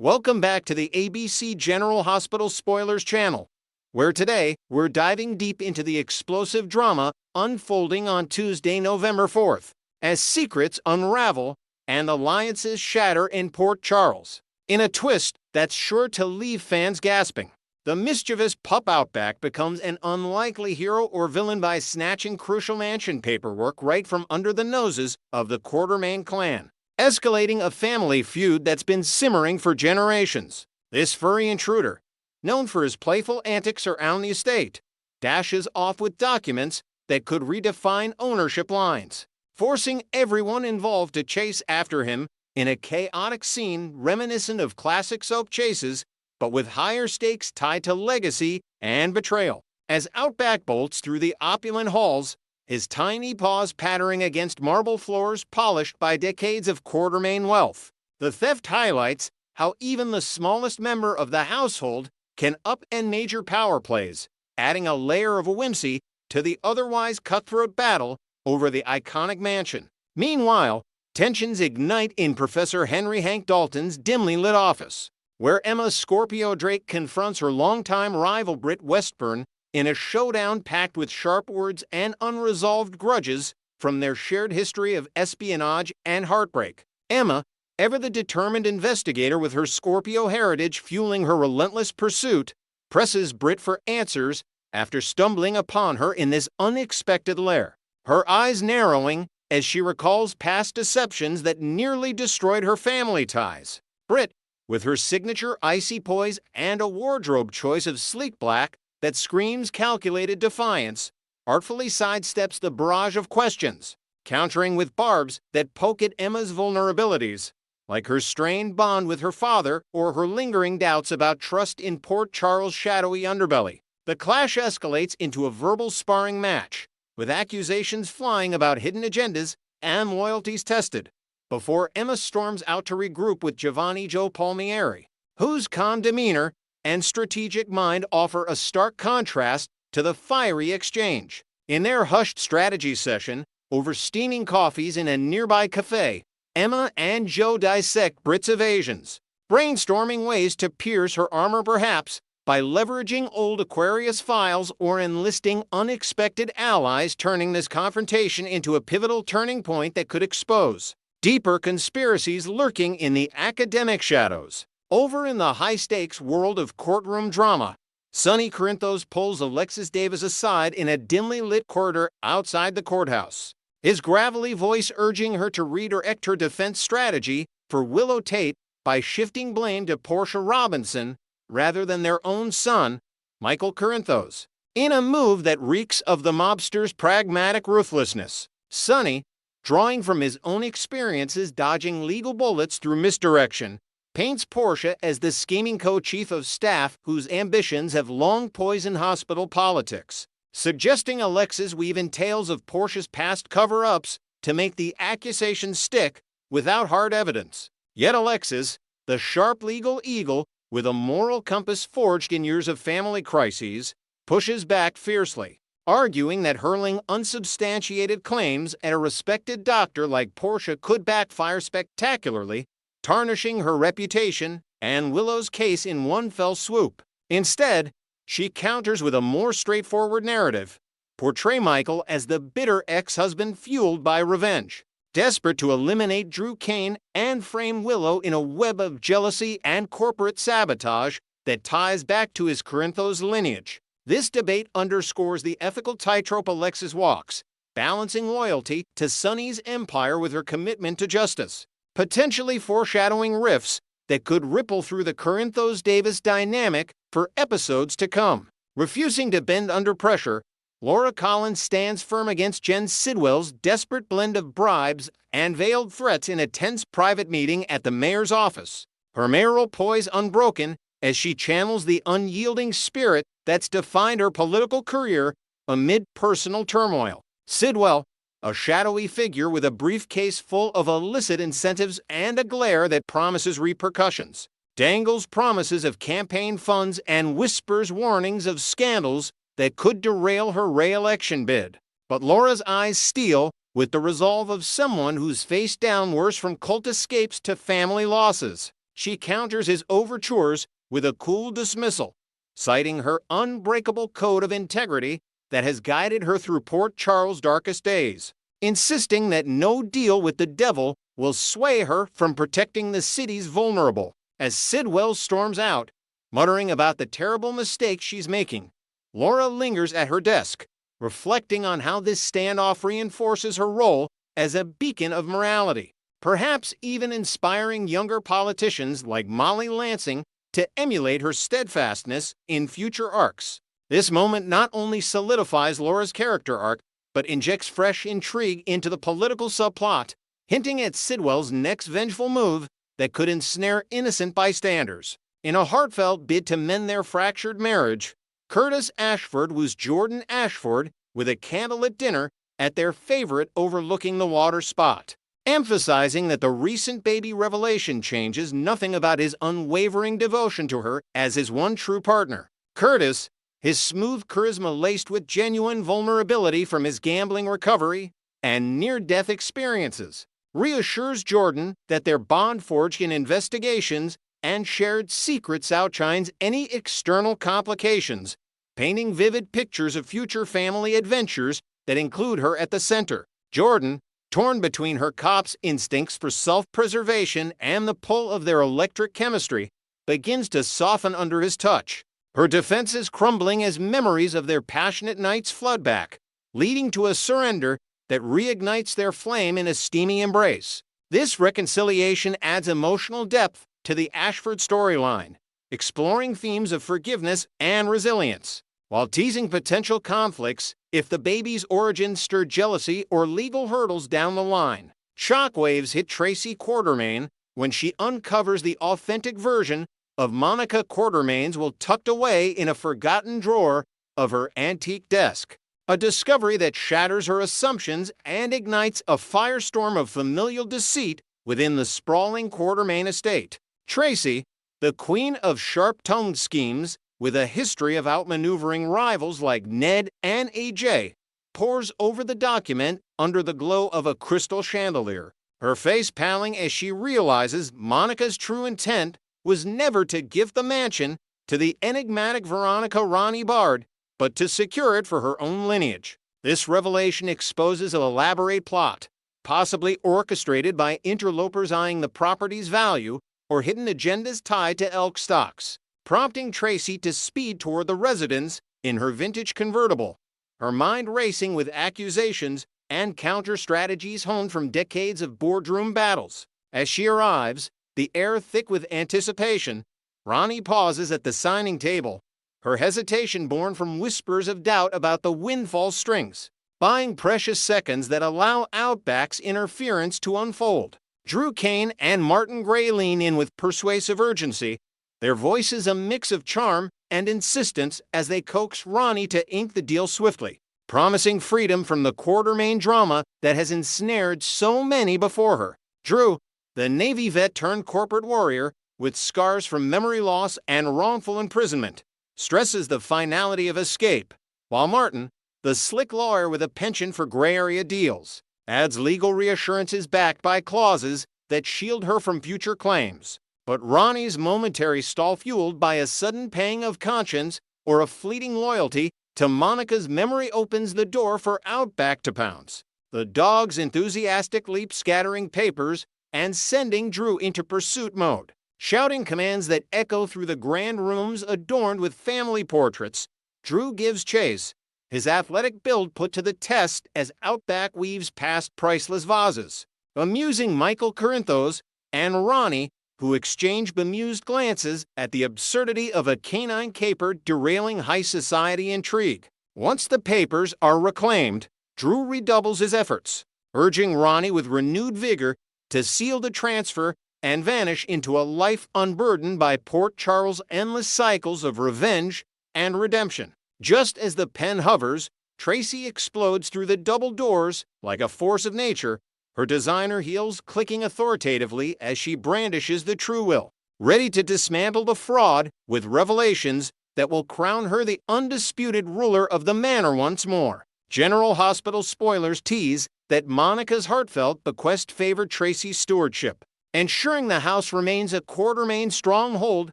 Welcome back to the ABC General Hospital Spoilers channel, where today we're diving deep into the explosive drama unfolding on Tuesday, November 4th, as secrets unravel and alliances shatter in Port Charles. In a twist that's sure to leave fans gasping, the mischievous pup Outback becomes an unlikely hero or villain by snatching crucial mansion paperwork right from under the noses of the Courtroom clan, escalating a family feud that's been simmering for generations. This furry intruder, known for his playful antics around the estate, dashes off with documents that could redefine ownership lines, forcing everyone involved to chase after him in a chaotic scene reminiscent of classic soap chases, but with higher stakes tied to legacy and betrayal. As Outback bolts through the opulent halls, his tiny paws pattering against marble floors polished by decades of Courtroom wealth, the theft highlights how even the smallest member of the household can upend major power plays, adding a layer of whimsy to the otherwise cutthroat battle over the iconic mansion. Meanwhile, tensions ignite in Professor Henry Hank Dalton's dimly lit office, where Emma Scorpio Drake confronts her longtime rival Britt Westburn in a showdown packed with sharp words and unresolved grudges from their shared history of espionage and heartbreak. Emma, ever the determined investigator with her Scorpio heritage fueling her relentless pursuit, presses Britt for answers after stumbling upon her in this unexpected lair, her eyes narrowing as she recalls past deceptions that nearly destroyed her family ties. Britt, with her signature icy poise and a wardrobe choice of sleek black that screams calculated defiance, artfully sidesteps the barrage of questions, countering with barbs that poke at Emma's vulnerabilities, like her strained bond with her father or her lingering doubts about trust in Port Charles' shadowy underbelly. The clash escalates into a verbal sparring match, with accusations flying about hidden agendas and loyalties tested, before Emma storms out to regroup with Giovanni Joe Palmieri, whose calm demeanor and strategic mind offer a stark contrast to the fiery exchange. In their hushed strategy session over steaming coffees in a nearby cafe, Emma and Joe dissect Britt's evasions, brainstorming ways to pierce her armor perhaps by leveraging old Aquarius files or enlisting unexpected allies, turning this confrontation into a pivotal turning point that could expose deeper conspiracies lurking in the academic shadows. Over in the high-stakes world of courtroom drama, Sonny Corinthos pulls Alexis Davis aside in a dimly lit corridor outside the courthouse, his gravelly voice urging her to redirect her defense strategy for Willow Tate by shifting blame to Portia Robinson rather than their own son, Michael Corinthos. In a move that reeks of the mobster's pragmatic ruthlessness, Sonny, drawing from his own experiences dodging legal bullets through misdirection, paints Portia as the scheming co-chief of staff whose ambitions have long poisoned hospital politics, suggesting Alexis weave in tales of Portia's past cover-ups to make the accusations stick without hard evidence. Yet Alexis, the sharp legal eagle with a moral compass forged in years of family crises, pushes back fiercely, arguing that hurling unsubstantiated claims at a respected doctor like Portia could backfire spectacularly, tarnishing her reputation and Willow's case in one fell swoop. Instead, she counters with a more straightforward narrative, portray Michael as the bitter ex-husband fueled by revenge, desperate to eliminate Drew Kane and frame Willow in a web of jealousy and corporate sabotage that ties back to his Corinthos lineage. This debate underscores the ethical tightrope Alexis walks, balancing loyalty to Sonny's empire with her commitment to justice, potentially foreshadowing rifts that could ripple through the Corinthos-Davis dynamic for episodes to come. Refusing to bend under pressure, Laura Collins stands firm against Jen Sidwell's desperate blend of bribes and veiled threats in a tense private meeting at the mayor's office, her mayoral poise unbroken as she channels the unyielding spirit that's defined her political career amid personal turmoil. Sidwell, a shadowy figure with a briefcase full of illicit incentives and a glare that promises repercussions, dangles promises of campaign funds and whispers warnings of scandals that could derail her re-election bid. But Laura's eyes steel with the resolve of someone who's faced down worse from cult escapes to family losses. she counters his overtures with a cool dismissal, citing her unbreakable code of integrity that has guided her through Port Charles' darkest days, insisting that no deal with the devil will sway her from protecting the city's vulnerable. As Sidwell storms out, muttering about the terrible mistake she's making, Laura lingers at her desk, reflecting on how this standoff reinforces her role as a beacon of morality, perhaps even inspiring younger politicians like Molly Lansing to emulate her steadfastness in future arcs. This moment not only solidifies Laura's character arc, but injects fresh intrigue into the political subplot, hinting at Sidwell's next vengeful move that could ensnare innocent bystanders. In a heartfelt bid to mend their fractured marriage, Curtis Ashford woos Jordan Ashford with a candlelit dinner at their favorite overlooking the water spot, emphasizing that the recent baby revelation changes nothing about his unwavering devotion to her as his one true partner. Curtis, his smooth charisma laced with genuine vulnerability from his gambling recovery and near-death experiences, reassures Jordan that their bond forged in investigations and shared secrets outshines any external complications, painting vivid pictures of future family adventures that include her at the center. Jordan, torn between her cop's instincts for self-preservation and the pull of their electric chemistry, begins to soften under his touch. Her defenses crumbling as memories of their passionate nights flood back, leading to a surrender that reignites their flame in a steamy embrace. This reconciliation adds emotional depth to the Ashford storyline, exploring themes of forgiveness and resilience, while teasing potential conflicts if the baby's origins stir jealousy or legal hurdles down the line. Shockwaves hit Tracy Quartermaine when she uncovers the authentic version of Monica Quartermaine's will tucked away in a forgotten drawer of her antique desk, a discovery that shatters her assumptions and ignites a firestorm of familial deceit within the sprawling Quartermaine estate. Tracy, the queen of sharp-tongued schemes with a history of outmaneuvering rivals like Ned and AJ, pores over the document under the glow of a crystal chandelier, her face paling as she realizes Monica's true intent was never to gift the mansion to the enigmatic Veronica Ronnie Bard, but to secure it for her own lineage. This revelation exposes an elaborate plot, possibly orchestrated by interlopers eyeing the property's value or hidden agendas tied to elk stocks, prompting Tracy to speed toward the residence in her vintage convertible, her mind racing with accusations and counter-strategies honed from decades of boardroom battles. As she arrives, the air thick with anticipation, Ronnie pauses at the signing table, her hesitation born from whispers of doubt about the windfall strings, buying precious seconds that allow Outback's interference to unfold. Drew Kane and Martin Gray lean in with persuasive urgency, their voices a mix of charm and insistence as they coax Ronnie to ink the deal swiftly, promising freedom from the Quartermaine drama that has ensnared so many before her. Drew, the Navy vet turned corporate warrior with scars from memory loss and wrongful imprisonment, stresses the finality of escape, while Martin, the slick lawyer with a penchant for gray area deals, adds legal reassurances backed by clauses that shield her from future claims. But Ronnie's momentary stall fueled by a sudden pang of conscience or a fleeting loyalty to Monica's memory opens the door for Outback to pounce, the dog's enthusiastic leap scattering papers and sending Drew into pursuit mode, shouting commands that echo through the grand rooms adorned with family portraits. Drew gives chase, his athletic build put to the test as Outback weaves past priceless vases, amusing Michael Corinthos and Ronnie, who exchange bemused glances at the absurdity of a canine caper derailing high society intrigue. Once the papers are reclaimed, Drew redoubles his efforts, urging Ronnie with renewed vigor to seal the transfer and vanish into a life unburdened by Port Charles' endless cycles of revenge and redemption. Just as the pen hovers, Tracy explodes through the double doors like a force of nature, her designer heels clicking authoritatively as she brandishes the true will, ready to dismantle the fraud with revelations that will crown her the undisputed ruler of the manor once more. General Hospital spoilers tease that Monica's heartfelt bequest favored Tracy's stewardship, ensuring the house remains a Quartermain stronghold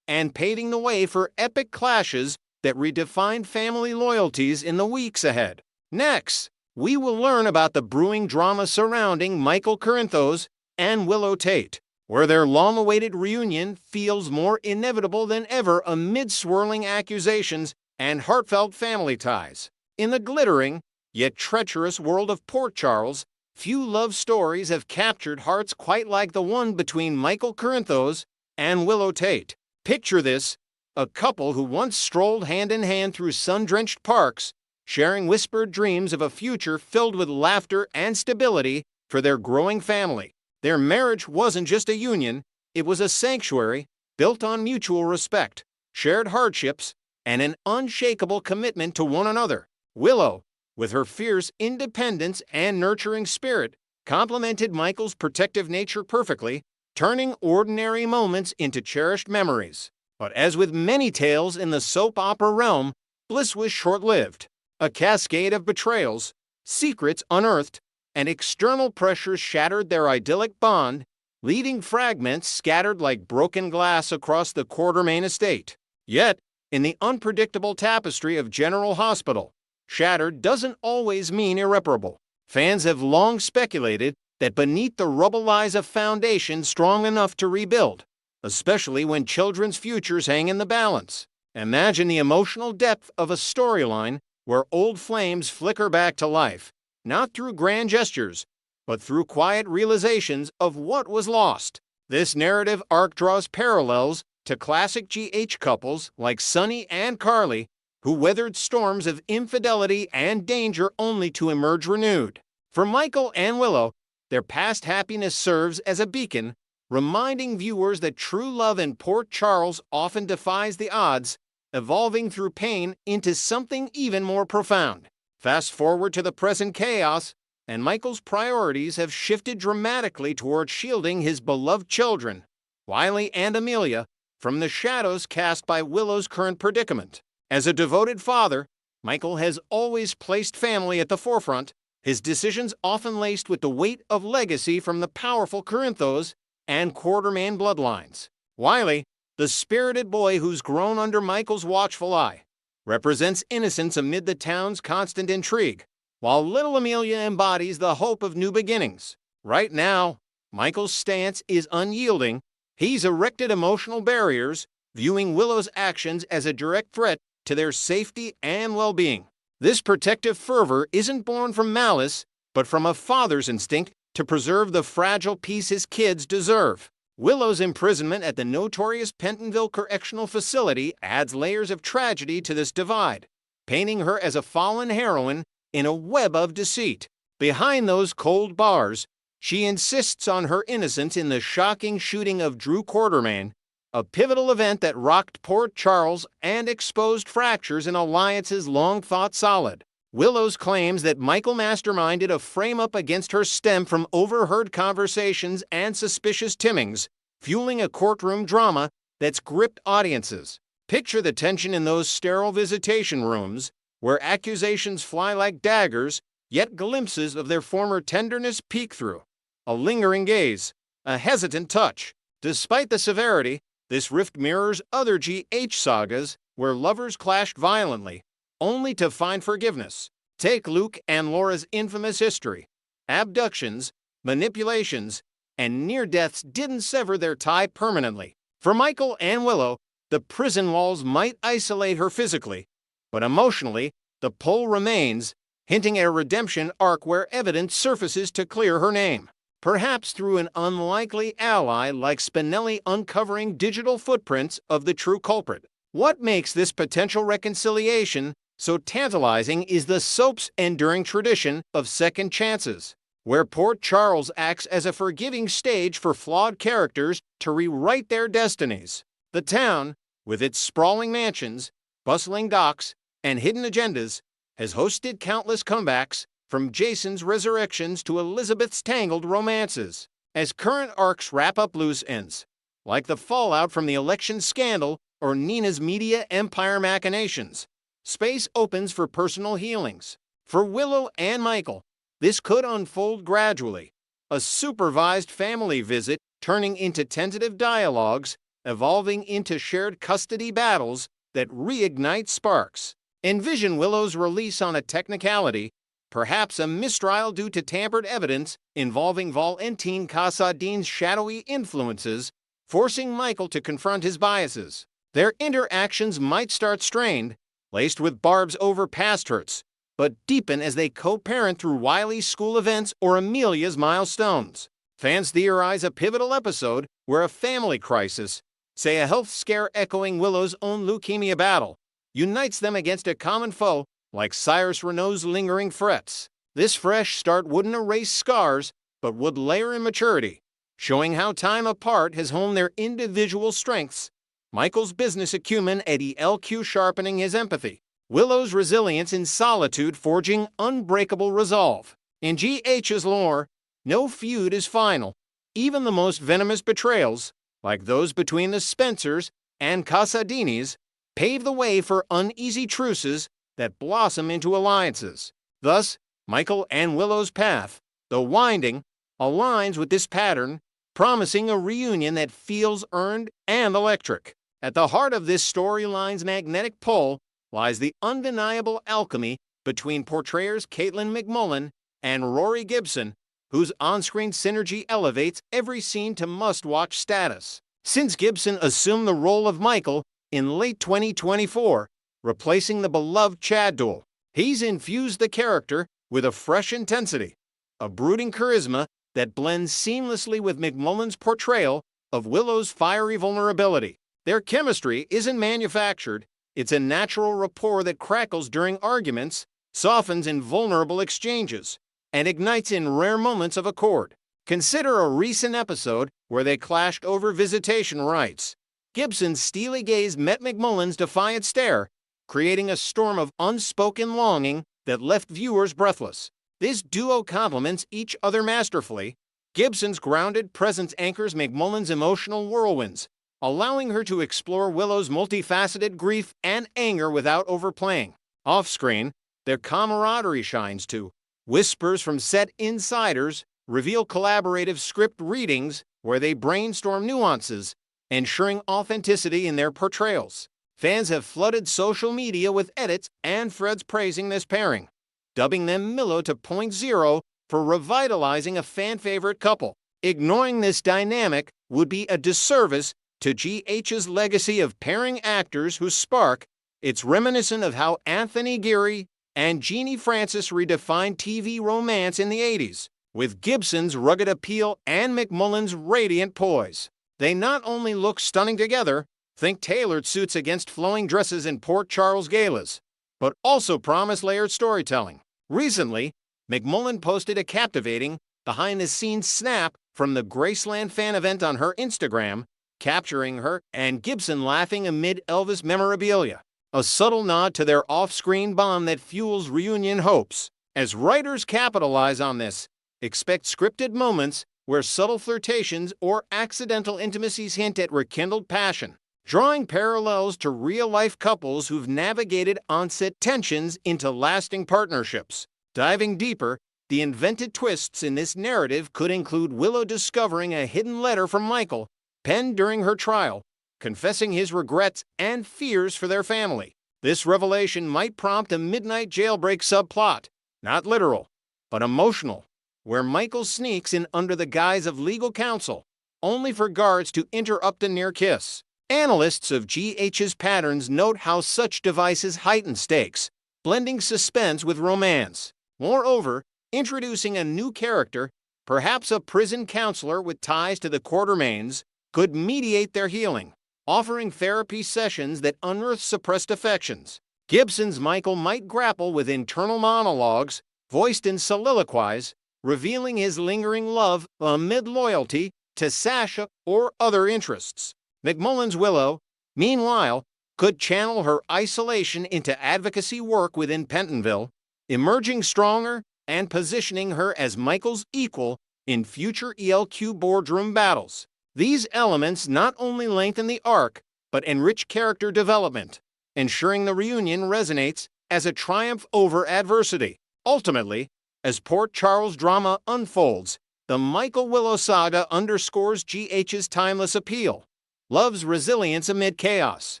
and paving the way for epic clashes that redefine family loyalties in the weeks ahead. Next, we will learn about the brewing drama surrounding Michael Corinthos and Willow Tate, where their long-awaited reunion feels more inevitable than ever amid swirling accusations and heartfelt family ties. In the glittering, yet treacherous world of Port Charles, few love stories have captured hearts quite like the one between Michael Corinthos and Willow Tate. Picture this, a couple who once strolled hand in hand through sun-drenched parks, sharing whispered dreams of a future filled with laughter and stability for their growing family. Their marriage wasn't just a union, it was a sanctuary built on mutual respect, shared hardships, and an unshakable commitment to one another. Willow, with her fierce independence and nurturing spirit, complemented Michael's protective nature perfectly, turning ordinary moments into cherished memories. But as with many tales in the soap opera realm, bliss was short-lived. A cascade of betrayals, secrets unearthed, and external pressures shattered their idyllic bond, leaving fragments scattered like broken glass across the Quartermain estate. Yet, in the unpredictable tapestry of General Hospital, shattered doesn't always mean irreparable. Fans have long speculated that beneath the rubble lies a foundation strong enough to rebuild, especially when children's futures hang in the balance. Imagine the emotional depth of a storyline where old flames flicker back to life, not through grand gestures, but through quiet realizations of what was lost. This narrative arc draws parallels to classic GH couples like Sonny and Carly, who weathered storms of infidelity and danger only to emerge renewed. For Michael and Willow, their past happiness serves as a beacon, reminding viewers that true love in Port Charles often defies the odds, evolving through pain into something even more profound. Fast forward to the present chaos, and Michael's priorities have shifted dramatically toward shielding his beloved children, Wiley and Amelia, from the shadows cast by Willow's current predicament. As a devoted father, Michael has always placed family at the forefront, his decisions often laced with the weight of legacy from the powerful Corinthos and Quartermain bloodlines. Wiley, the spirited boy who's grown under Michael's watchful eye, represents innocence amid the town's constant intrigue, while little Amelia embodies the hope of new beginnings. Right now, Michael's stance is unyielding. He's erected emotional barriers, viewing Willow's actions as a direct threat to their safety and well-being. This protective fervor isn't born from malice, but from a father's instinct to preserve the fragile peace his kids deserve. Willow's imprisonment at the notorious Pentonville Correctional Facility adds layers of tragedy to this divide, painting her as a fallen heroine in a web of deceit. Behind those cold bars, she insists on her innocence in the shocking shooting of Drew Quartermain, a pivotal event that rocked Port Charles and exposed fractures in alliances long thought solid. Willow's claims that Michael masterminded a frame-up against her stem from overheard conversations and suspicious timmings, fueling a courtroom drama that's gripped audiences. Picture the tension in those sterile visitation rooms, where accusations fly like daggers, yet glimpses of their former tenderness peek through. A lingering gaze, a hesitant touch. Despite the severity, this rift mirrors other GH sagas where lovers clashed violently, only to find forgiveness. Take Luke and Laura's infamous history. Abductions, manipulations, and near deaths didn't sever their tie permanently. For Michael and Willow, the prison walls might isolate her physically, but emotionally, the pull remains, hinting at a redemption arc where evidence surfaces to clear her name. Perhaps through an unlikely ally like Spinelli uncovering digital footprints of the true culprit. What makes this potential reconciliation so tantalizing is the soap's enduring tradition of second chances, where Port Charles acts as a forgiving stage for flawed characters to rewrite their destinies. The town, with its sprawling mansions, bustling docks, and hidden agendas, has hosted countless comebacks, from Jason's resurrections to Elizabeth's tangled romances. As current arcs wrap up loose ends, like the fallout from the election scandal or Nina's media empire machinations, space opens for personal healings. For Willow and Michael, this could unfold gradually, a supervised family visit turning into tentative dialogues, evolving into shared custody battles that reignite sparks. Envision Willow's release on a technicality, perhaps a mistrial due to tampered evidence involving Valentin Casadin's shadowy influences, forcing Michael to confront his biases. Their interactions might start strained, laced with barbs over past hurts, but deepen as they co-parent through Wiley's school events or Amelia's milestones. Fans theorize a pivotal episode where a family crisis, say a health scare echoing Willow's own leukemia battle, unites them against a common foe like Cyrus Renault's lingering frets. This fresh start wouldn't erase scars, but would layer in maturity, showing how time apart has honed their individual strengths. Michael's business acumen at ELQ sharpening his empathy. Willow's resilience in solitude forging unbreakable resolve. In GH's lore, no feud is final. Even the most venomous betrayals, like those between the Spencers and Casadinis, pave the way for uneasy truces that blossom into alliances. Thus, Michael and Willow's path, though winding, aligns with this pattern, promising a reunion that feels earned and electric. At the heart of this storyline's magnetic pull lies the undeniable alchemy between portrayers Caitlin McMullen and Rory Gibson, whose on-screen synergy elevates every scene to must-watch status. Since Gibson assumed the role of Michael in late 2024, replacing the beloved Chad Duell, he's infused the character with a fresh intensity, a brooding charisma that blends seamlessly with McMullen's portrayal of Willow's fiery vulnerability. Their chemistry isn't manufactured, it's a natural rapport that crackles during arguments, softens in vulnerable exchanges, and ignites in rare moments of accord. Consider a recent episode where they clashed over visitation rights. Gibson's steely gaze met McMullen's defiant stare, creating a storm of unspoken longing that left viewers breathless. This duo complements each other masterfully. Gibson's grounded presence anchors McMullen's emotional whirlwinds, allowing her to explore Willow's multifaceted grief and anger without overplaying. Off-screen, their camaraderie shines too. Whispers from set insiders reveal collaborative script readings where they brainstorm nuances, ensuring authenticity in their portrayals. Fans have flooded social media with edits and threads praising this pairing, dubbing them Willow 2.0 for revitalizing a fan-favorite couple. Ignoring this dynamic would be a disservice to GH's legacy of pairing actors who spark. It's reminiscent of how Anthony Geary and Jeannie Francis redefined TV romance in the 80s, with Gibson's rugged appeal and McMullen's radiant poise. They not only look stunning together, think tailored suits against flowing dresses in Port Charles galas, but also promise layered storytelling. Recently, McMullen posted a captivating, behind-the-scenes snap from the Graceland fan event on her Instagram, capturing her and Gibson laughing amid Elvis memorabilia, a subtle nod to their off-screen bond that fuels reunion hopes. As writers capitalize on this, expect scripted moments where subtle flirtations or accidental intimacies hint at rekindled passion, drawing parallels to real-life couples who've navigated on-set tensions into lasting partnerships. Diving deeper, the invented twists in this narrative could include Willow discovering a hidden letter from Michael, penned during her trial, confessing his regrets and fears for their family. This revelation might prompt a midnight jailbreak subplot, not literal, but emotional, where Michael sneaks in under the guise of legal counsel, only for guards to interrupt a near kiss. Analysts of GH's patterns note how such devices heighten stakes, blending suspense with romance. Moreover, introducing a new character, perhaps a prison counselor with ties to the Courtrooms, could mediate their healing, offering therapy sessions that unearth suppressed affections. Gibson's Michael might grapple with internal monologues, voiced in soliloquies, revealing his lingering love amid loyalty to Sasha or other interests. McMullen's Willow, meanwhile, could channel her isolation into advocacy work within Pentonville, emerging stronger and positioning her as Michael's equal in future ELQ boardroom battles. These elements not only lengthen the arc, but enrich character development, ensuring the reunion resonates as a triumph over adversity. Ultimately, as Port Charles drama unfolds, the Michael-Willow saga underscores GH's timeless appeal. Love's resilience amid chaos,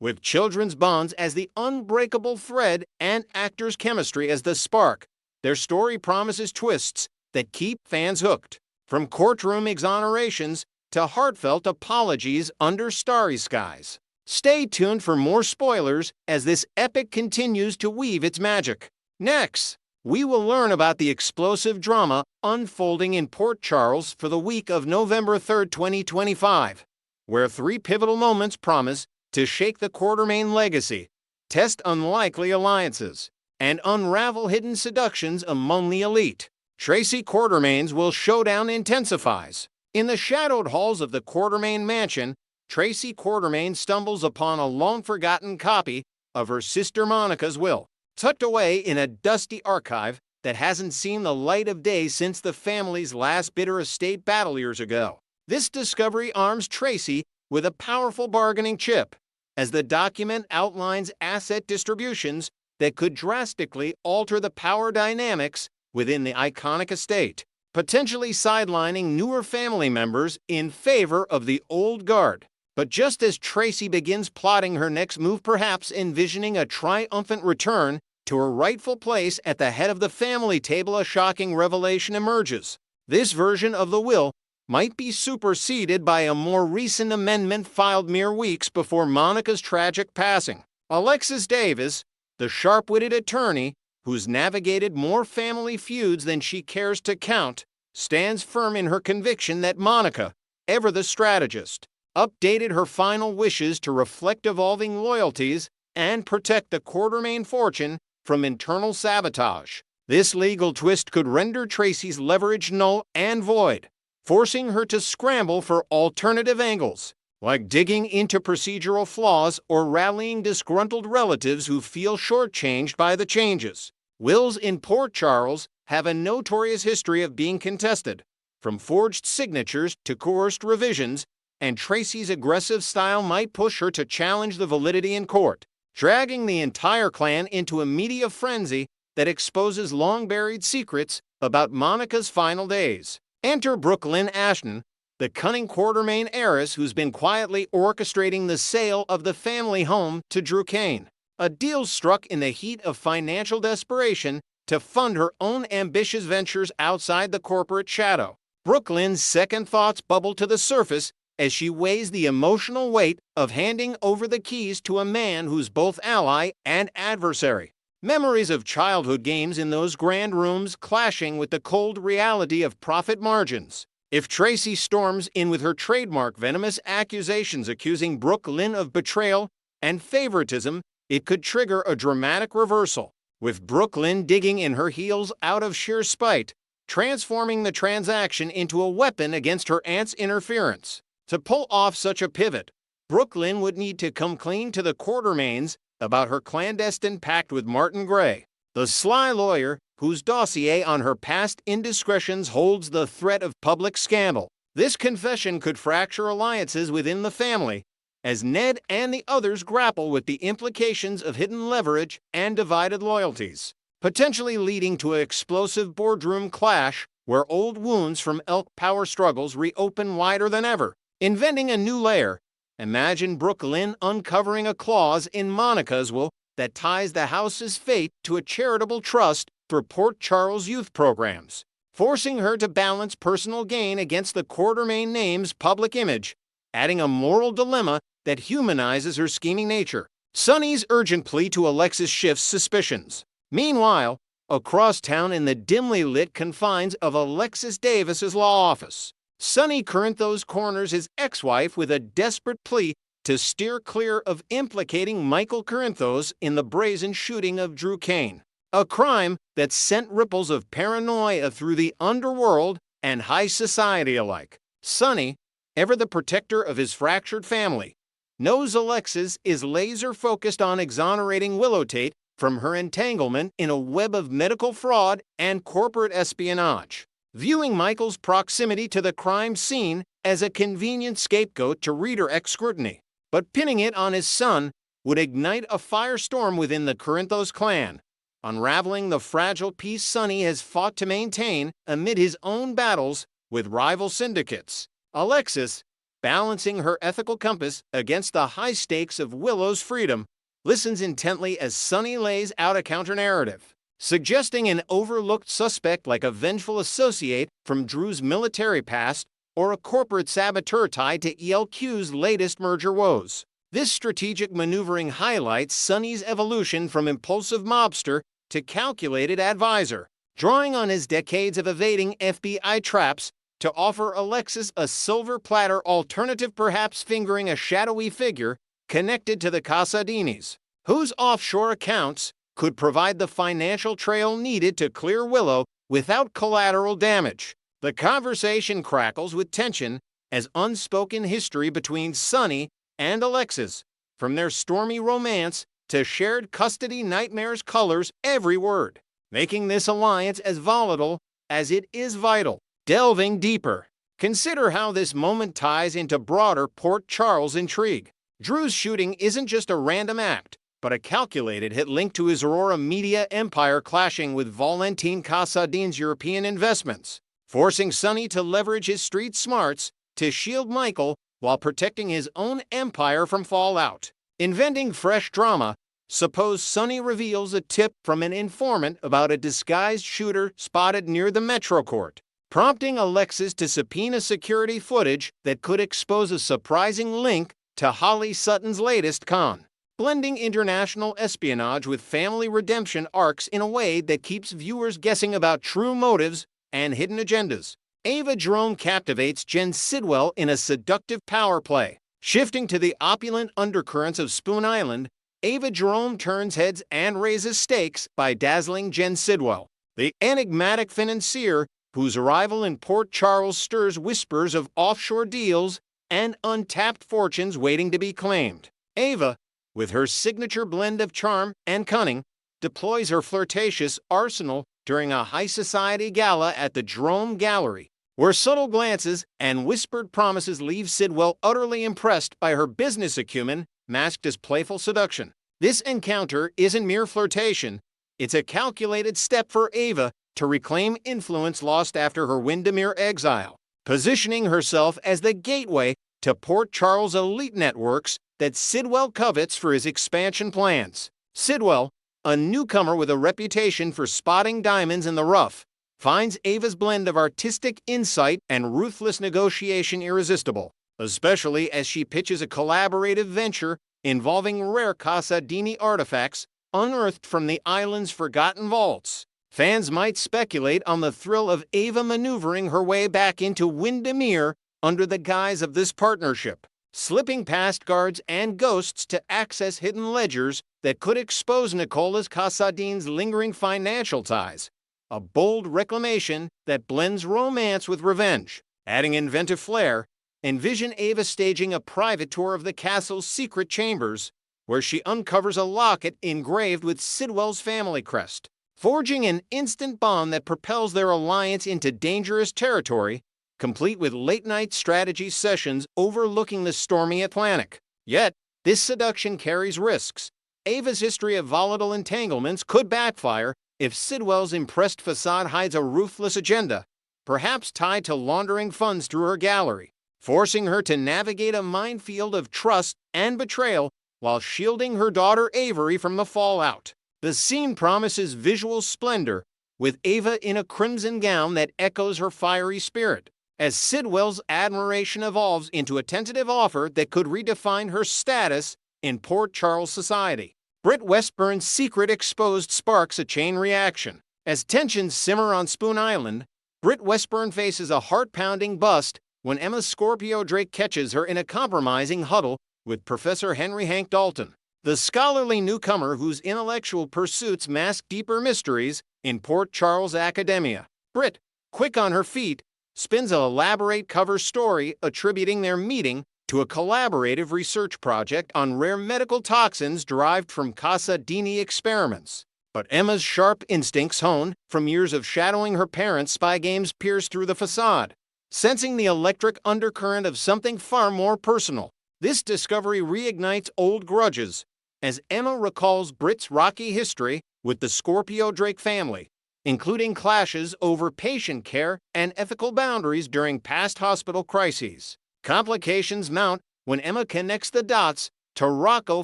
with children's bonds as the unbreakable thread and actors' chemistry as the spark. Their story promises twists that keep fans hooked, from courtroom exonerations to heartfelt apologies under starry skies. Stay tuned for more spoilers as this epic continues to weave its magic. Next, we will learn about the explosive drama unfolding in Port Charles for the week of November 3, 2025, where 3 pivotal moments promise to shake the Courtroom legacy, test unlikely alliances, and unravel hidden seductions among the elite. Tracy Quartermain's showdown intensifies. In the shadowed halls of the Quartermain mansion, Tracy Quartermain stumbles upon a long-forgotten copy of her sister Monica's will, tucked away in a dusty archive that hasn't seen the light of day since the family's last bitter estate battle years ago. This discovery arms Tracy with a powerful bargaining chip, as the document outlines asset distributions that could drastically alter the power dynamics within the iconic estate, potentially sidelining newer family members in favor of the old guard. But just as Tracy begins plotting her next move, perhaps envisioning a triumphant return to her rightful place at the head of the family table, a shocking revelation emerges. This version of the will might be superseded by a more recent amendment filed mere weeks before Monica's tragic passing. Alexis Davis, the sharp-witted attorney who's navigated more family feuds than she cares to count, stands firm in her conviction that Monica, ever the strategist, updated her final wishes to reflect evolving loyalties and protect the Quartermain fortune from internal sabotage. This legal twist could render Tracy's leverage null and void, forcing her to scramble for alternative angles, like digging into procedural flaws or rallying disgruntled relatives who feel shortchanged by the changes. Wills in Port Charles have a notorious history of being contested, from forged signatures to coerced revisions, and Tracy's aggressive style might push her to challenge the validity in court, dragging the entire clan into a media frenzy that exposes long-buried secrets about Monica's final days. Enter Brooklyn Ashton, the cunning Quartermain heiress who's been quietly orchestrating the sale of the family home to Drew Kane, a deal struck in the heat of financial desperation to fund her own ambitious ventures outside the corporate shadow. Brooklyn's second thoughts bubble to the surface as she weighs the emotional weight of handing over the keys to a man who's both ally and adversary. Memories of childhood games in those grand rooms clashing with the cold reality of profit margins. If Tracy storms in with her trademark venomous accusations accusing Brooklyn of betrayal and favoritism, it could trigger a dramatic reversal, with Brooklyn digging in her heels out of sheer spite, transforming the transaction into a weapon against her aunt's interference. To pull off such a pivot, Brooklyn would need to come clean to the Quartermains about her clandestine pact with Martin Gray, the sly lawyer whose dossier on her past indiscretions holds the threat of public scandal. This confession could fracture alliances within the family, as Ned and the others grapple with the implications of hidden leverage and divided loyalties, potentially leading to an explosive boardroom clash where old wounds from Elk power struggles reopen wider than ever. Inventing a new layer, imagine Brooklyn uncovering a clause in Monica's will that ties the house's fate to a charitable trust for Port Charles youth programs, forcing her to balance personal gain against the Quartermain name's public image, adding a moral dilemma that humanizes her scheming nature. Sonny's urgent plea to Alexis shifts suspicions. Meanwhile, across town in the dimly lit confines of Alexis Davis's law office, Sonny Corinthos corners his ex-wife with a desperate plea to steer clear of implicating Michael Corinthos in the brazen shooting of Drew Kane, a crime that sent ripples of paranoia through the underworld and high society alike. Sonny, ever the protector of his fractured family, knows Alexis is laser-focused on exonerating Willow Tate from her entanglement in a web of medical fraud and corporate espionage, viewing Michael's proximity to the crime scene as a convenient scapegoat to redirect scrutiny. But pinning it on his son would ignite a firestorm within the Corinthos clan, unraveling the fragile peace Sonny has fought to maintain amid his own battles with rival syndicates. Alexis, balancing her ethical compass against the high stakes of Willow's freedom, listens intently as Sonny lays out a counter-narrative, suggesting an overlooked suspect like a vengeful associate from Drew's military past or a corporate saboteur tied to ELQ's latest merger woes. This strategic maneuvering highlights Sonny's evolution from impulsive mobster to calculated advisor, drawing on his decades of evading FBI traps to offer Alexis a silver platter alternative, perhaps fingering a shadowy figure connected to the Casadinis, whose offshore accounts could provide the financial trail needed to clear Willow without collateral damage. The conversation crackles with tension as unspoken history between Sonny and Alexis, from their stormy romance to shared custody nightmares, colors every word, making this alliance as volatile as it is vital. Delving deeper, consider how this moment ties into broader Port Charles intrigue. Drew's shooting isn't just a random act, but a calculated hit linked to his Aurora media empire clashing with Valentin Casadin's European investments, forcing Sonny to leverage his street smarts to shield Michael while protecting his own empire from fallout. Inventing fresh drama, suppose Sonny reveals a tip from an informant about a disguised shooter spotted near the Metro Court, prompting Alexis to subpoena security footage that could expose a surprising link to Holly Sutton's latest con, blending international espionage with family redemption arcs in a way that keeps viewers guessing about true motives and hidden agendas. Ava Jerome captivates Jen Sidwell in a seductive power play. Shifting to the opulent undercurrents of Spoon Island, Ava Jerome turns heads and raises stakes by dazzling Jen Sidwell, the enigmatic financier whose arrival in Port Charles stirs whispers of offshore deals and untapped fortunes waiting to be claimed. Ava, with her signature blend of charm and cunning, deploys her flirtatious arsenal during a high society gala at the Jerome Gallery, where subtle glances and whispered promises leave Sidwell utterly impressed by her business acumen masked as playful seduction. This encounter isn't mere flirtation, it's a calculated step for Ava to reclaim influence lost after her Windermere exile, positioning herself as the gateway to Port Charles' elite networks that Sidwell covets for his expansion plans. Sidwell, a newcomer with a reputation for spotting diamonds in the rough, finds Ava's blend of artistic insight and ruthless negotiation irresistible, especially as she pitches a collaborative venture involving rare Casadini artifacts unearthed from the island's forgotten vaults. Fans might speculate on the thrill of Ava maneuvering her way back into Windermere under the guise of this partnership, slipping past guards and ghosts to access hidden ledgers that could expose Nicola's Casadin's lingering financial ties. A bold reclamation that blends romance with revenge. Adding inventive flair, envision Ava staging a private tour of the castle's secret chambers, where she uncovers a locket engraved with Sidwell's family crest, forging an instant bond that propels their alliance into dangerous territory, complete with late-night strategy sessions overlooking the stormy Atlantic. Yet, this seduction carries risks. Ava's history of volatile entanglements could backfire if Sidwell's impressed facade hides a ruthless agenda, perhaps tied to laundering funds through her gallery, forcing her to navigate a minefield of trust and betrayal while shielding her daughter Avery from the fallout. The scene promises visual splendor, with Ava in a crimson gown that echoes her fiery spirit, as Sidwell's admiration evolves into a tentative offer that could redefine her status in Port Charles society. Britt Westburn's secret exposed sparks a chain reaction. As tensions simmer on Spoon Island, Britt Westburn faces a heart-pounding bust when Emma Scorpio Drake catches her in a compromising huddle with Professor Henry Hank Dalton, the scholarly newcomer whose intellectual pursuits mask deeper mysteries in Port Charles academia. Britt, quick on her feet, spins an elaborate cover story attributing their meeting to a collaborative research project on rare medical toxins derived from Casadini experiments. But Emma's sharp instincts, honed from years of shadowing her parents' spy games, pierce through the facade, sensing the electric undercurrent of something far more personal. This discovery reignites old grudges, as Emma recalls Britt's rocky history with the Scorpio Drake family, including clashes over patient care and ethical boundaries during past hospital crises. Complications mount when Emma connects the dots to Rocco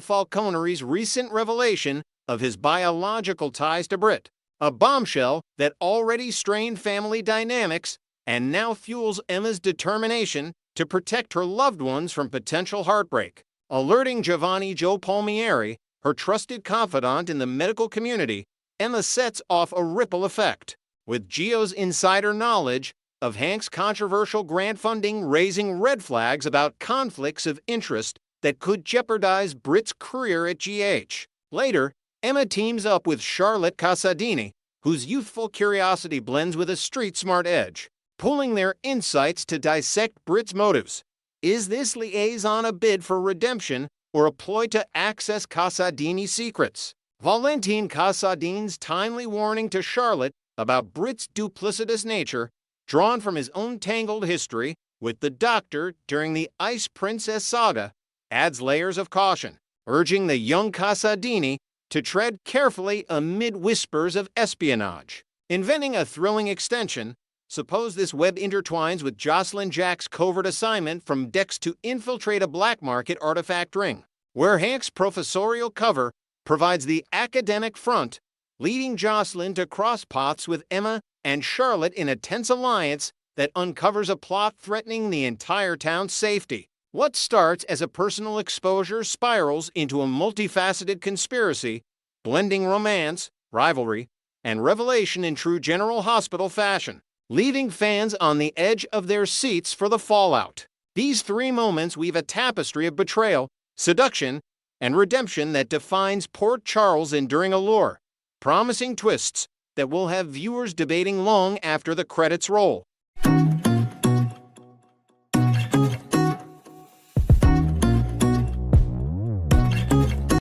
Falcone's recent revelation of his biological ties to Britt, a bombshell that already strained family dynamics and now fuels Emma's determination to protect her loved ones from potential heartbreak. Alerting Giovanni Joe Palmieri, her trusted confidant in the medical community, Emma sets off a ripple effect, with Gio's insider knowledge of Hank's controversial grant funding raising red flags about conflicts of interest that could jeopardize Britt's career at GH. Later, Emma teams up with Charlotte Casadini, whose youthful curiosity blends with a street-smart edge, pooling their insights to dissect Britt's motives. Is this liaison a bid for redemption or a ploy to access Casadini's secrets? Valentin Casadini's timely warning to Charlotte about Britt's duplicitous nature, drawn from his own tangled history with the Doctor during the Ice Princess saga, adds layers of caution, urging the young Casadini to tread carefully amid whispers of espionage. Inventing a thrilling extension, suppose this web intertwines with Jocelyn Jack's covert assignment from Dex to infiltrate a black market artifact ring, where Hank's professorial cover provides the academic front, leading Jocelyn to cross paths with Emma and Charlotte in a tense alliance that uncovers a plot threatening the entire town's safety. What starts as a personal exposure spirals into a multifaceted conspiracy, blending romance, rivalry, and revelation in true General Hospital fashion, leaving fans on the edge of their seats for the fallout. These three moments weave a tapestry of betrayal, seduction, and redemption that defines Port Charles' enduring allure, promising twists that will have viewers debating long after the credits roll.